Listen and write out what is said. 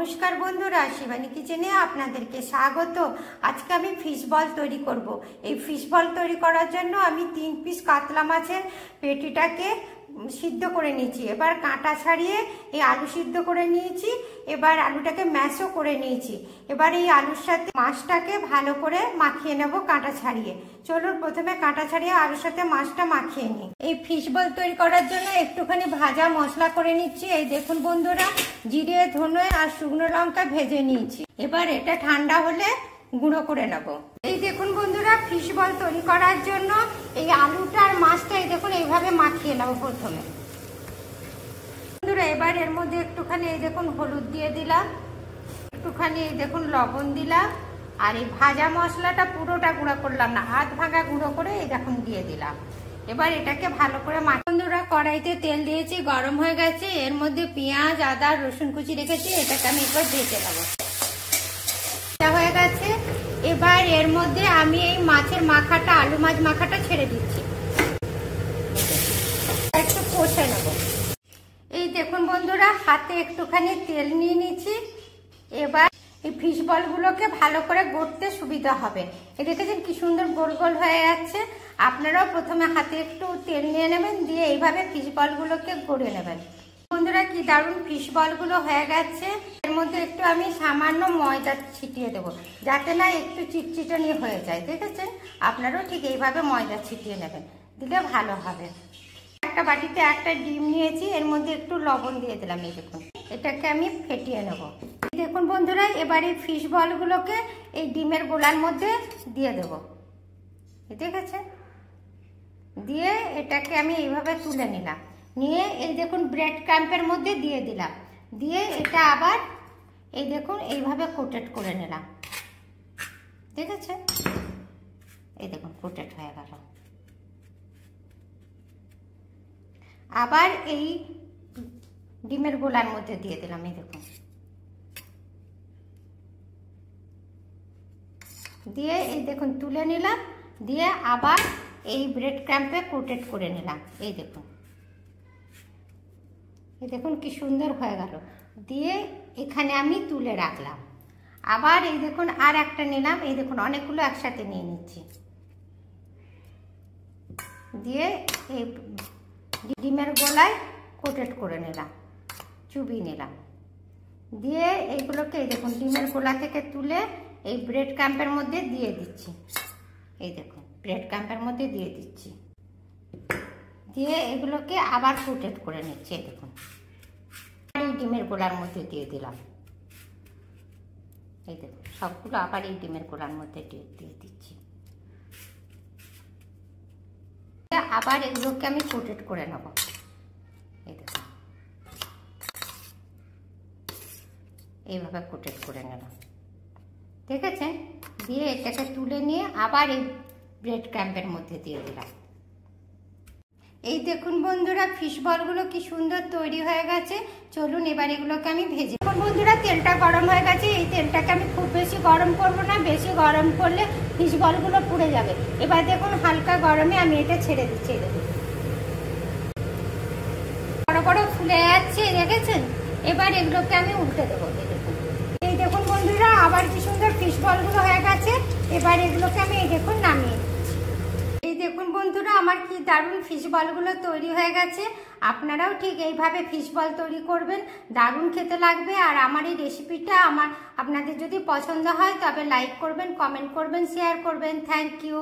নমস্কার বন্ধুরা, শিবানী কিচেনে আপনাদেরকে স্বাগত। আজকে আমি ফিশ বল তৈরি করব। এই ফিশ বল তৈরি করার জন্য আমি 3 পিস কাতলা মাছের পেটিটাকে সিদ্ধ করে নিয়েছি। এবার কাঁটা ছাড়িয়ে এই আলু সিদ্ধ করে নিয়েছি। এবার আলুটাকে ম্যাশও করে নিয়েছি। এবার এই আলুর সাথে মাছটাকে ভালো করে মাখিয়ে নেব কাঁটা ছাড়িয়ে। চলুন প্রথমে কাঁটা ছাড়িয়ে আলুর সাথে মাছটা মাখিয়ে নিই। এই ফিশ বল তৈরি করার জন্য একটুখানি ভাজা মশলা করে নিচ্ছি। এই দেখুন বন্ধুরা, জিরে, ধনে আর শুকনো লঙ্কা ভেজে নিয়েছি। এবার এটা ঠান্ডা হলে গুঁড়ো করে নেব। এই দেখুন বন্ধুরা, ফিশ বল তৈরি করার জন্য এই আলুটা আর মাছটা এই দেখুন এইভাবে মাখিয়ে নেব প্রথমে। বন্ধুরা এবার এর মধ্যে একটুখানি এই দেখুন হলুদ দিয়ে দিলাম, একটুখানি এই দেখুন লবণ দিলাম, আর এই ভাজা মশলাটা পুরোটা গুঁড়ো করলাম না, হাত ভাঙা গুঁড়ো করে এই দেখুন দিয়ে দিলাম। এবার এটাকে ভালো করে বন্ধুরা কড়াইতে তেল দিয়েছি, গরম হয়ে গেছে। এর মধ্যে পেঁয়াজ, আদা, রসুন কুচি রেখেছি, এটাকে আমি এবার ভেজে নেবো। হয়ে গেছে। এবার এর মধ্যে আমি এই মাছের মাখাটা, আলু মাছ মাখাটা ছেড়ে দিচ্ছি, একটু কষে নেব। এই দেখুন বন্ধুরা, হাতে একটুখানি তেল নিয়ে নিচ্ছি। এবার এই ফিশ বলগুলোকে ভালো করে গড়তে সুবিধা হবে। এই দেখেছেন কি সুন্দর গোল গোল হয়ে যাচ্ছে। আপনারাও প্রথমে হাতে একটু তেল নিয়ে নেবেন, দিয়ে এইভাবে ফিশ বলগুলোকে গড়ে নেবেন। বন্ধুরা কি দারুণ ফিশ বলগুলো হয়ে গেছে। এর মধ্যে একটু আমি সামান্য ময়দা ছিটিয়ে দেবো, যাতে না একটু চিটচিটানি হয়ে যায়। দেখেছেন, আপনারাও ঠিক এইভাবে ময়দা ছিটিয়ে নেবেন, দিলে ভালো হবে। একটা বাটিতে একটা ডিম নিয়েছি, এর মধ্যে একটু লবণ দিয়ে দিলাম। এই দেখুন, এটাকে আমি ফেটিয়ে নেব। দেখুন বন্ধুরা, এবার এই ফিশ বলগুলোকে এই ডিমের গোলার মধ্যে দিয়ে দেব। দেখেছেন, দিয়ে এটাকে আমি এইভাবে তুলে নিলাম, নিয়ে এই দেখুন ব্রেড ক্রাম্পের মধ্যে দিয়ে দিলাম, দিয়ে এটা আবার এই দেখুন এইভাবে কোটেড করে নিলাম। ঠিক আছে, এই দেখুন কোটেড হয়ে গেল। আবার এই ডিমের গোলার মধ্যে দিয়ে দিলাম। এই দেখুন, দিয়ে এই দেখুন তুলে নিলাম, দিয়ে আবার এই ব্রেড ক্রাম্পে কোটেড করে নিলাম। এই দেখুন, এই দেখুন কি সুন্দর হয়ে গেল। দিয়ে এখানে আমি তুলে রাখলাম। আবার এই দেখুন আর একটা নিলাম। এই দেখুন অনেকগুলো একসাথে নিয়ে নিচ্ছি, দিয়ে এই ডিমের গোলায় কোটেড করে নিলাম, চুবিয়ে নিলাম। দিয়ে এইগুলোকে এই দেখুন ডিমের গোলা থেকে তুলে এই ব্রেড ক্রাম্পের মধ্যে দিয়ে দিচ্ছি। এই দেখুন ব্রেড ক্রাম্পের মধ্যে দিয়ে দিচ্ছি, দিয়ে এগুলোকে আবার কোটেড করে নিচ্ছি। এই দেখুন এই ডিমের গোলার মধ্যে দিয়ে দিলাম। এই দেখুন সবগুলো আবার এই ডিমের গোলার মধ্যে দিয়ে দিচ্ছি। আবার এগুলোকে আমি কোটেড করে নেব। এই দেখুন এইভাবে কোটেড করে নিলাম। ঠিক আছে, দিয়ে এটাকে তুলে নিয়ে আবার এই ব্রেড ক্রাম্পের মধ্যে দিয়ে দিলাম। এই দেখুন বন্ধুরা, ফিশ বলগুলো কি সুন্দর তৈরি হয়ে গেছে। চলুন এবার এগুলোকে আমি ভেজে। এখন বন্ধুরা তেলটা গরম হয়ে গেছে। এই তেলটাকে আমি খুব বেশি গরম করব না, বেশি গরম করলে ফিশ বলগুলো পুড়ে যাবে। এবার দেখুন হালকা গরমে আমি এটা ছেড়ে দিচ্ছি। দেখুন বড় বড় ফুলে যাচ্ছে, দেখেছেন। এবার এগুলোকে আমি উল্টে দেবো। এই দেখুন বন্ধুরা, আবার কি সুন্দর ফিশ বলগুলো হয়ে গেছে। এবার এগুলোকে আমি এই দেখুন নামিয়ে। এই দেখুন বন্ধুরা, আমার কি দারুণ ফিশ বলগুলো তৈরি হয়ে গেছে। আপনারাও ঠিক এইভাবে ফিশ বল তৈরি করবেন, দারুণ খেতে লাগবে। আর আমার এই রেসিপিটা আপনাদের যদি পছন্দ হয় তবে লাইক করবেন, কমেন্ট করবেন, শেয়ার করবেন। Thank you.